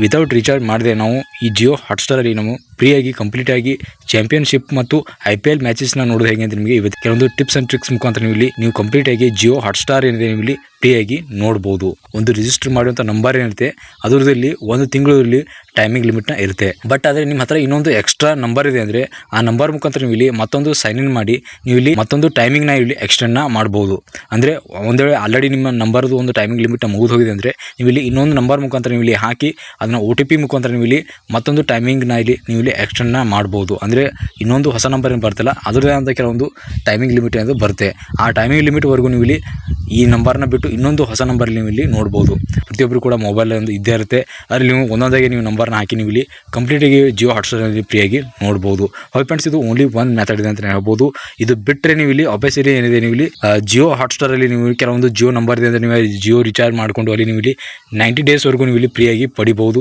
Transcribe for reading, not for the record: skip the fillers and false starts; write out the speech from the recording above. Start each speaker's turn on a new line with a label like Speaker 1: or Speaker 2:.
Speaker 1: Without recharge ಮಾಡದೆ ನಾವು ಈ ಜಿಯೋ ಹಾಟ್ಸ್ಟಾರಲ್ಲಿ ನಾವು ಫ್ರೀಯಾಗಿ ಕಂಪ್ಲೀಟ್ ಆಗಿ ಚಾಂಪಿಯನ್ಶಿಪ್ ಮತ್ತು IPL ಮ್ಯಾಚಸ್ನ ನೋಡೋದು ಹೇಗೆ ಅಂತ ನಿಮಗೆ ಇವತ್ತು ಕೆಲವೊಂದು ಟಿಪ್ಸ್ ಅಂಡ್ ಟ್ರಿಕ್ಸ್ ಮುಖಾಂತರ ನೀವು ಇಲ್ಲಿ ನೀವು ಕಂಪ್ಲೀಟ್ ಆಗಿ ಜಿಯೋ ಹಾಟ್ಸ್ಟಾರ್ ಏನಿದೆ ನೀವು ಇಲ್ಲಿ ಫ್ರೀಯಾಗಿ ನೋಡಬಹುದು. ಒಂದು ರಿಜಿಸ್ಟರ್ ಮಾಡುವಂಥ ನಂಬರ್ ಏನಿರುತ್ತೆ ಅದರಲ್ಲಿ ಒಂದು ತಿಂಗಳಲ್ಲಿ ಟೈಮಿಂಗ್ ಲಿಮಿಟ್ನ ಇರುತ್ತೆ. ಬಟ್ ಆದರೆ ನಿಮ್ಮ ಹತ್ರ ಇನ್ನೊಂದು ಎಕ್ಸ್ಟ್ರಾ ನಂಬರ್ ಇದೆ ಅಂದರೆ ಆ ನಂಬರ್ ಮುಖಾಂತರ ನೀವು ಇಲ್ಲಿ ಮತ್ತೊಂದು ಸೈನ್ ಇನ್ ಮಾಡಿ ನೀವು ಇಲ್ಲಿ ಮತ್ತೊಂದು ಟೈಮಿಂಗ್ನ ಇಲ್ಲಿ ಎಕ್ಸ್ಟೆಂಡ್ನ ಮಾಡ್ಬೋದು. ಅಂದರೆ ಒಂದು ವೇಳೆ ಆಲ್ರೆಡಿ ನಿಮ್ಮ ನಂಬರ್ದು ಒಂದು ಟೈಮಿಂಗ್ ಲಿಮಿಟ್ನ ಮುಗಿದು ಹೋಗಿದೆ ಅಂದರೆ ನೀವು ಇಲ್ಲಿ ಇನ್ನೊಂದು ನಂಬರ್ ಮುಖಾಂತರ ನೀವು ಇಲ್ಲಿ ಹಾಕಿ ಅದನ್ನು OTP ಮುಖಾಂತರ ನೀವು ಇಲ್ಲಿ ಮತ್ತೊಂದು ಟೈಮಿಂಗ್ನ ಇಲ್ಲಿ ನೀವು ಇಲ್ಲಿ ಎಕ್ಸ್ಟೆಂಡ್ನ ಮಾಡ್ಬೋದು. ಅಂದರೆ ಇನ್ನೊಂದು ಹೊಸ ನಂಬರ್ ಏನು ಬರ್ತಲ್ಲ ಅದರದೇ ಅಂತ ಕೆಲವೊಂದು ಟೈಮಿಂಗ್ ಲಿಮಿಟ್ ಅನ್ನೋದು ಬರುತ್ತೆ. ಆ ಟೈಮಿಂಗ್ ಲಿಮಿಟ್ವರೆಗೂ ನೀವು ಇಲ್ಲಿ ಈ ನಂಬರ್ನ ಬಿಟ್ಟು ಇನ್ನೊಂದು ಹೊಸ ನಂಬರ್ ನೀವು ಇಲ್ಲಿ ನೋಡ್ಬೋದು. ಪ್ರತಿಯೊಬ್ಬರು ಕೂಡ ಮೊಬೈಲ್ ಒಂದು ಇದ್ದೇ ಇರುತ್ತೆ. ಅದರಲ್ಲಿ ನೀವು ಒಂದೊಂದಾಗಿ ನೀವು ನಂಬರ್ನ ಹಾಕಿ ನೀವು ಇಲ್ಲಿ ಕಂಪ್ಲೀಟಾಗಿ ಜಿಯೋ ಹಾಟ್ಸ್ಟಾರಲ್ಲಿ ಫ್ರೀಯಾಗಿ ನೋಡ್ಬೋದು. ಹೌದು ಫ್ರೆಂಡ್ಸ್, ಇದು ಓನ್ಲಿ ಒನ್ ಮೆಥಡ್ ಇದೆ ಅಂತ ಹೇಳ್ಬೋದು. ಇದು ಬಿಟ್ಟರೆ ನೀವು ಇಲ್ಲಿ ಆಬ್ವಿಯಸ್ಲಿ ಏನಿದೆ ನೀವು ಇಲ್ಲಿ ಜಿಯೋ ಹಾಟ್ಸ್ಟಾರಲ್ಲಿ ನೀವು ಕೆಲವೊಂದು ಜಿಯೋ ನಂಬರ್ ಇದೆ ಅಂದರೆ ನೀವು ಜಿಯೋ ರಿಚಾರ್ಜ್ ಮಾಡಿಕೊಂಡು ಅಲ್ಲಿ ನೀವು ಇಲ್ಲಿ 90 ಡೇಸ್ವರೆಗೂ ನೀವು ಇಲ್ಲಿ ಫ್ರೀಯಾಗಿ ಪಡಿಬೋದು.